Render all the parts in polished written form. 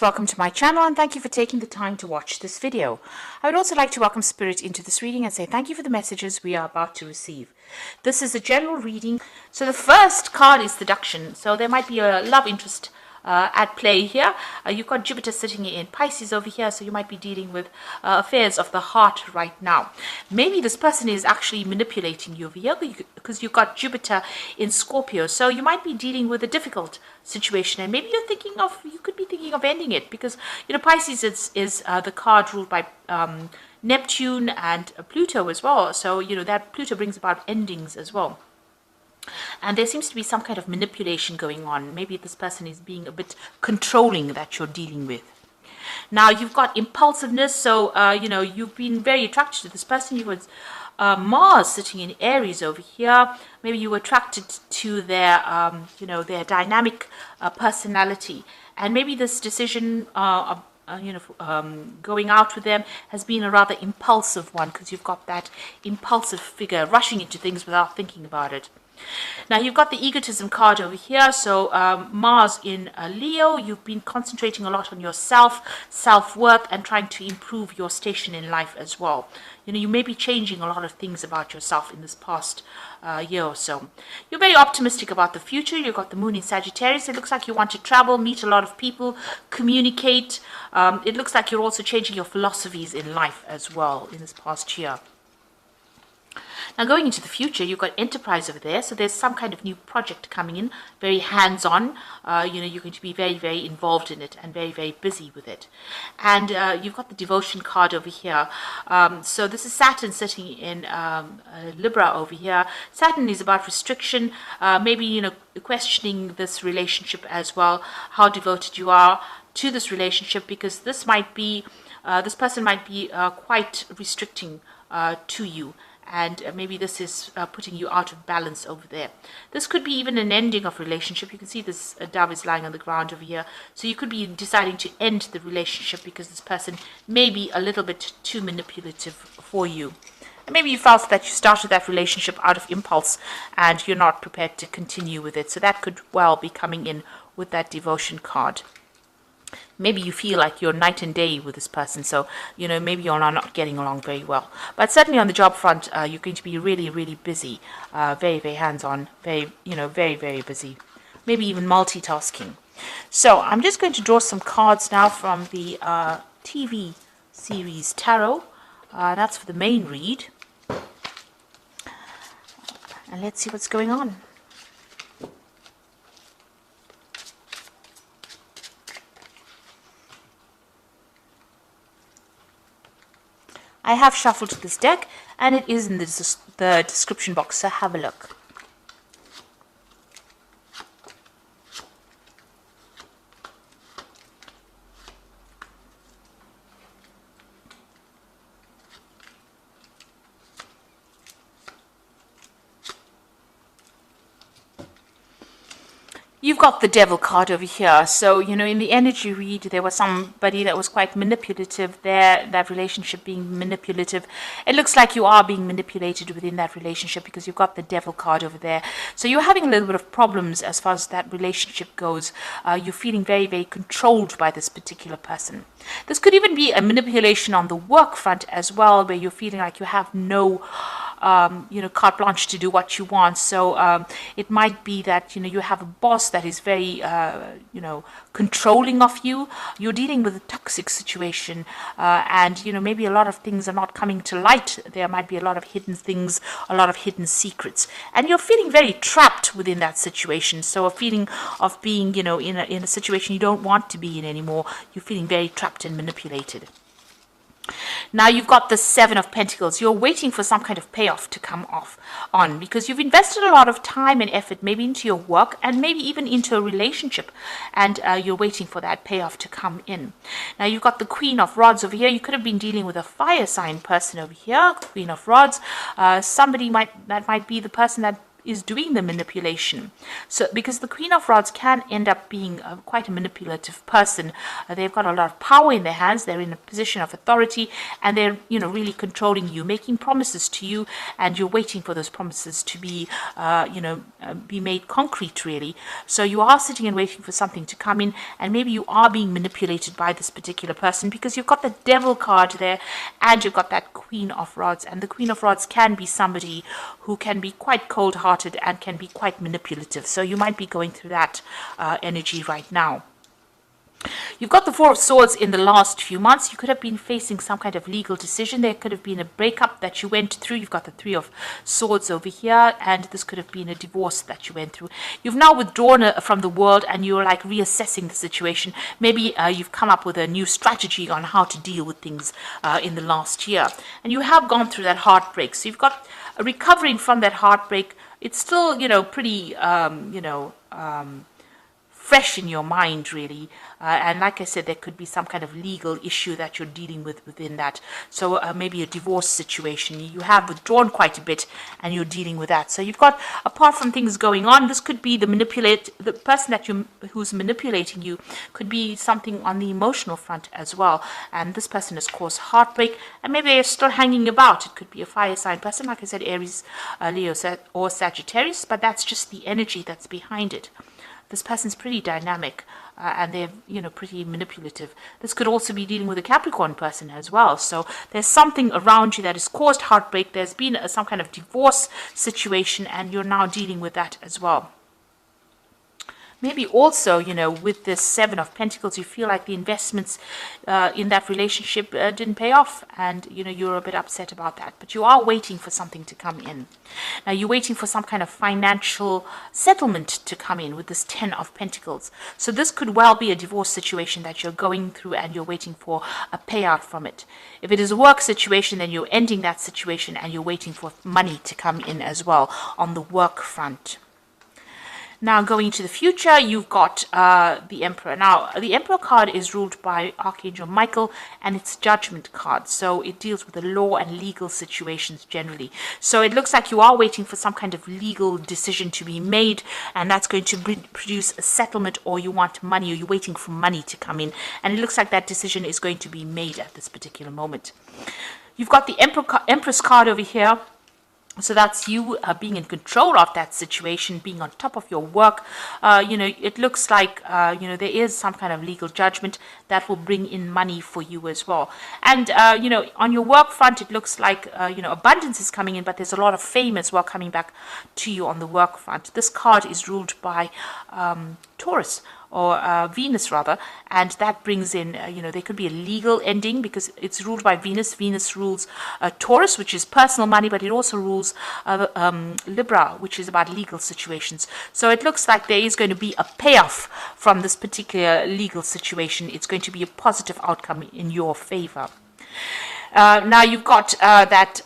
Welcome to my channel and thank you for taking the time to watch this video. I would also like to welcome Spirit into this reading and say thank you for the messages we are about to receive. This is a general reading. So the first card is seduction. So there might be a love interest at play here. You've got Jupiter sitting in Pisces over here, so you might be dealing with affairs of the heart right now. Maybe this person is actually manipulating you over here because you've got Jupiter in Scorpio, so you might be dealing with a difficult situation, and maybe you could be thinking of ending it because Pisces is the card ruled by Neptune and Pluto as well, so that Pluto brings about endings as well. And there seems to be some kind of manipulation going on. Maybe this person is being a bit controlling that you're dealing with. Now you've got impulsiveness, so you've been very attracted to this person. You was Mars sitting in Aries over here. Maybe you were attracted to their their dynamic personality, and maybe this decision of going out with them has been a rather impulsive one because you've got that impulsive figure rushing into things without thinking about it. Now you've got the egotism card over here, so Mars in Leo. You've been concentrating a lot on yourself, self-worth, and trying to improve your station in life as well. You may be changing a lot of things about yourself in this past year or so. You're very optimistic about the future. You've got the moon in Sagittarius. It looks like you want to travel, meet a lot of people, communicate. It looks like you're also changing your philosophies in life as well in this past year. Now going into the future, you've got enterprise over there, so there's some kind of new project coming in, very hands-on. You're going to be very, very involved in it and very, very busy with it. And you've got the devotion card over here. So this is Saturn sitting in Libra over here. Saturn is about restriction, maybe questioning this relationship as well, how devoted you are to this relationship, because this person might be quite restricting to you. And maybe this is putting you out of balance over there. This could be even an ending of relationship. You can see this dove is lying on the ground over here. So you could be deciding to end the relationship because this person may be a little bit too manipulative for you. And maybe you felt that you started that relationship out of impulse and you're not prepared to continue with it. So that could well be coming in with that devotion card. Maybe you feel like you're night and day with this person, so maybe you're not getting along very well. But certainly on the job front, you're going to be really, really busy, very, very hands-on, very, very, very busy. Maybe even multitasking. So I'm just going to draw some cards now from the TV series Tarot. That's for the main read, and let's see what's going on. I have shuffled this deck and it is in the description box, so have a look. You've got the Devil card over here. So, in the energy read, there was somebody that was quite manipulative there, that relationship being manipulative. It looks like you are being manipulated within that relationship because you've got the Devil card over there. So you're having a little bit of problems as far as that relationship goes. You're feeling very, very controlled by this particular person. This could even be a manipulation on the work front as well, where you're feeling like you have no carte blanche to do what you want. So it might be that you have a boss that is very controlling of you. You're dealing with a toxic situation, and maybe a lot of things are not coming to light. There might be a lot of hidden things, a lot of hidden secrets, and you're feeling very trapped within that situation. So a feeling of being in a situation you don't want to be in anymore. You're feeling very trapped and manipulated. Now you've got the Seven of Pentacles. You're waiting for some kind of payoff to come on because you've invested a lot of time and effort maybe into your work and maybe even into a relationship, and you're waiting for that payoff to come in. Now you've got the Queen of Rods over here. You could have been dealing with a fire sign person over here, Queen of Rods. Somebody that might be the person that is doing the manipulation. So because the Queen of Rods can end up being quite a manipulative person. They've got a lot of power in their hands. They're in a position of authority, and they're, you know, really controlling you, making promises to you, and you're waiting for those promises to be, be made concrete, really. So you are sitting and waiting for something to come in, and maybe you are being manipulated by this particular person because you've got the Devil card there, and you've got that Queen of Rods. And the Queen of Rods can be somebody who can be quite cold-hearted and can be quite manipulative. So you might be going through that energy right now. You've got the Four of Swords in the last few months. You could have been facing some kind of legal decision. There could have been a breakup that you went through. You've got the Three of Swords over here, and this could have been a divorce that you went through. You've now withdrawn from the world, and you're like reassessing the situation. Maybe you've come up with a new strategy on how to deal with things in the last year. And you have gone through that heartbreak. So you've got recovering from that heartbreak. It's still, pretty, fresh in your mind, really. And like I said, there could be some kind of legal issue that you're dealing with within that. So maybe a divorce situation. You have withdrawn quite a bit, and you're dealing with that. So you've got, apart from things going on, this could be the person who's manipulating you could be something on the emotional front as well. And this person has caused heartbreak, and maybe they're still hanging about. It could be a fire sign person, like I said, Aries, Leo, or Sagittarius, but that's just the energy that's behind it. This person's pretty dynamic, and they're, pretty manipulative. This could also be dealing with a Capricorn person as well. So there's something around you that has caused heartbreak. There's been some kind of divorce situation, and you're now dealing with that as well. Maybe also, with this Seven of Pentacles, you feel like the investments in that relationship didn't pay off, and, you're a bit upset about that. But you are waiting for something to come in. Now, you're waiting for some kind of financial settlement to come in with this Ten of Pentacles. So this could well be a divorce situation that you're going through, and you're waiting for a payout from it. If it is a work situation, then you're ending that situation, and you're waiting for money to come in as well on the work front. Now, going into the future, you've got the Emperor. Now, the Emperor card is ruled by Archangel Michael, and it's Judgment card. So it deals with the law and legal situations generally. So it looks like you are waiting for some kind of legal decision to be made, and that's going to produce a settlement, or you want money, or you're waiting for money to come in. And it looks like that decision is going to be made at this particular moment. You've got the Empress card over here. So that's you being in control of that situation, being on top of your work. It looks like, there is some kind of legal judgment that will bring in money for you as well. And, on your work front, it looks like, abundance is coming in, but there's a lot of fame as well coming back to you on the work front. This card is ruled by Taurus, or Venus rather, and that brings in, there could be a legal ending because it's ruled by Venus. Venus rules Taurus, which is personal money, but it also rules Libra, which is about legal situations. So it looks like there is going to be a payoff from this particular legal situation. It's going to be a positive outcome in your favor. Now you've got that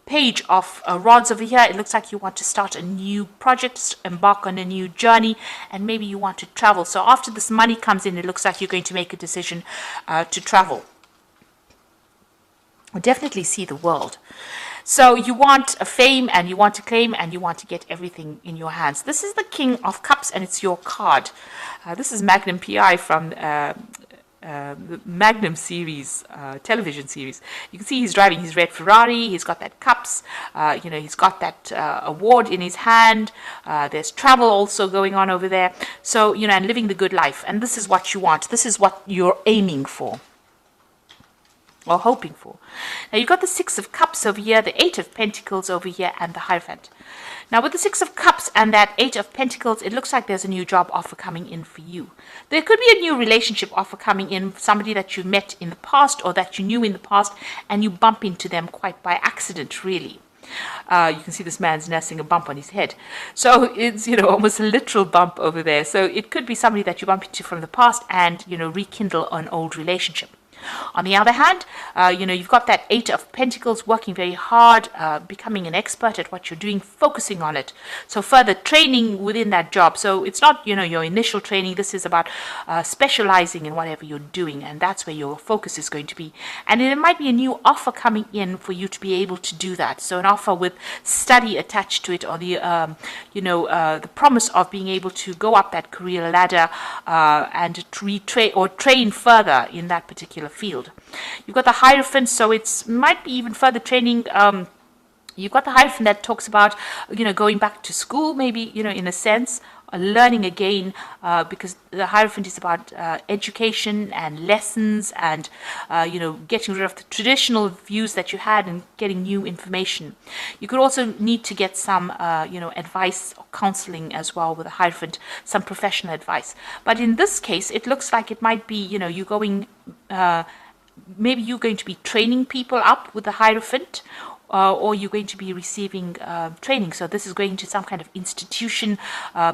Page of Rods over here. It looks like you want to start a new project, embark on a new journey, and maybe you want to travel. So after this money comes in, it looks like you're going to make a decision to travel. Or definitely see the world. So you want a fame, and you want to claim, and you want to get everything in your hands. This is the King of Cups, and it's your card. This is Magnum PI from the Magnum series, television series. You can see he's driving his red Ferrari. He's got that cups. He's got that award in his hand. There's travel also going on over there. So, and living the good life. And this is what you want. This is what you're aiming for, or hoping for. Now you've got the Six of Cups over here, the Eight of Pentacles over here, and the Hierophant. Now with the Six of Cups and that Eight of Pentacles, it looks like there's a new job offer coming in for you. There could be a new relationship offer coming in, somebody that you met in the past or that you knew in the past, and you bump into them quite by accident, really. You can see this man's nursing a bump on his head. So it's, almost a literal bump over there. So it could be somebody that you bump into from the past and, rekindle an old relationship. On the other hand, you've got that Eight of Pentacles, working very hard, becoming an expert at what you're doing, focusing on it. So further training within that job. So it's not, your initial training. This is about specializing in whatever you're doing, and that's where your focus is going to be. And it might be a new offer coming in for you to be able to do that. So an offer with study attached to it, or the promise of being able to go up that career ladder and train further in that particular field. You've got the Hierophant, so it might be even further training. You've got the Hierophant that talks about, going back to school, maybe, in a sense, learning again, because the Hierophant is about education and lessons and, getting rid of the traditional views that you had and getting new information. You could also need to get some, advice or counseling as well with the Hierophant, some professional advice. But in this case, it looks like it might be, you going, maybe you're going to be training people up with the Hierophant, or you're going to be receiving training. So this is going to some kind of institution,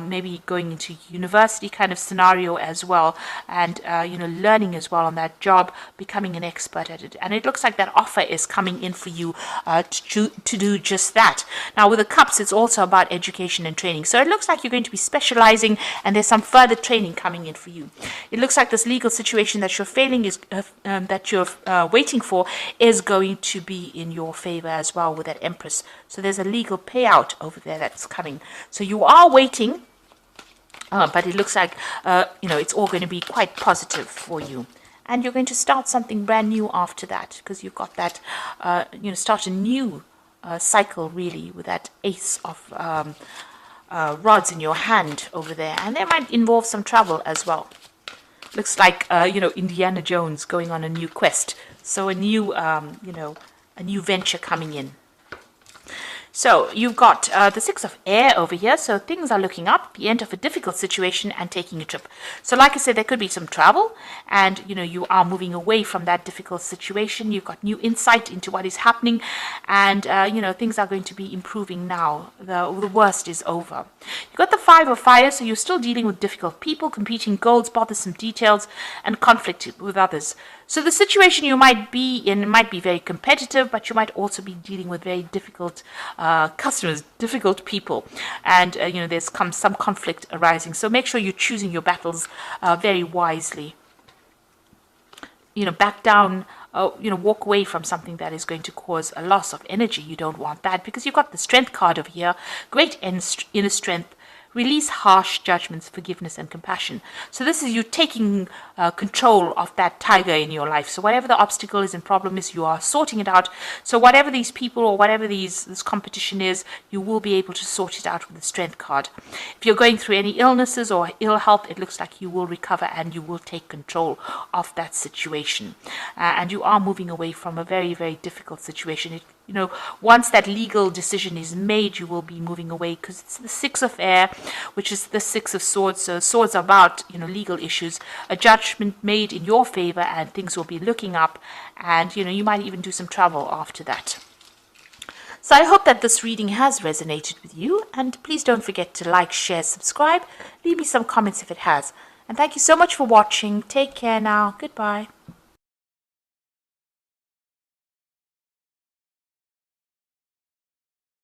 maybe going into university kind of scenario as well, and learning as well on that job, becoming an expert at it. And it looks like that offer is coming in for you to do just that. Now with the Cups, it's also about education and training. So it looks like you're going to be specializing, and there's some further training coming in for you. It looks like this legal situation that you're waiting for is going to be in your favor as well with that Empress. So there's a legal payout over there that's coming. So you are waiting, but it looks like it's all going to be quite positive for you. And you're going to start something brand new after that, because you've got that, start a new cycle really with that Ace of Rods in your hand over there. And that might involve some travel as well. Looks like, Indiana Jones going on a new quest. So a new, a new venture coming in. So you've got the Six of Air over here. So things are looking up, the end of a difficult situation and taking a trip. So like I said, there could be some travel, and you are moving away from that difficult situation. You've got new insight into what is happening, and things are going to be improving now. The worst is over. You've got the Five of Fire, so you're still dealing with difficult people, competing goals, bothersome details, and conflict with others. So the situation you might be in might be very competitive, but you might also be dealing with very difficult customers, difficult people, and there's some conflict arising. So make sure you're choosing your battles very wisely. Back down, walk away from something that is going to cause a loss of energy. You don't want that, because you've got the Strength card over here, great inner strength. Release harsh judgments, forgiveness, and compassion. So this is you taking control of that tiger in your life. So whatever the obstacle is and problem is, you are sorting it out. So whatever these people or whatever this competition is, you will be able to sort it out with the Strength card. If you're going through any illnesses or ill health, it looks like you will recover and you will take control of that situation. And you are moving away from a very, very difficult situation. Once that legal decision is made, you will be moving away, because it's the Six of Air, which is the Six of Swords. So swords are about, legal issues, a judgment made in your favor, and things will be looking up, and, you might even do some travel after that. So I hope that this reading has resonated with you, and please don't forget to like, share, subscribe, leave me some comments if it has. And thank you so much for watching. Take care now. Goodbye.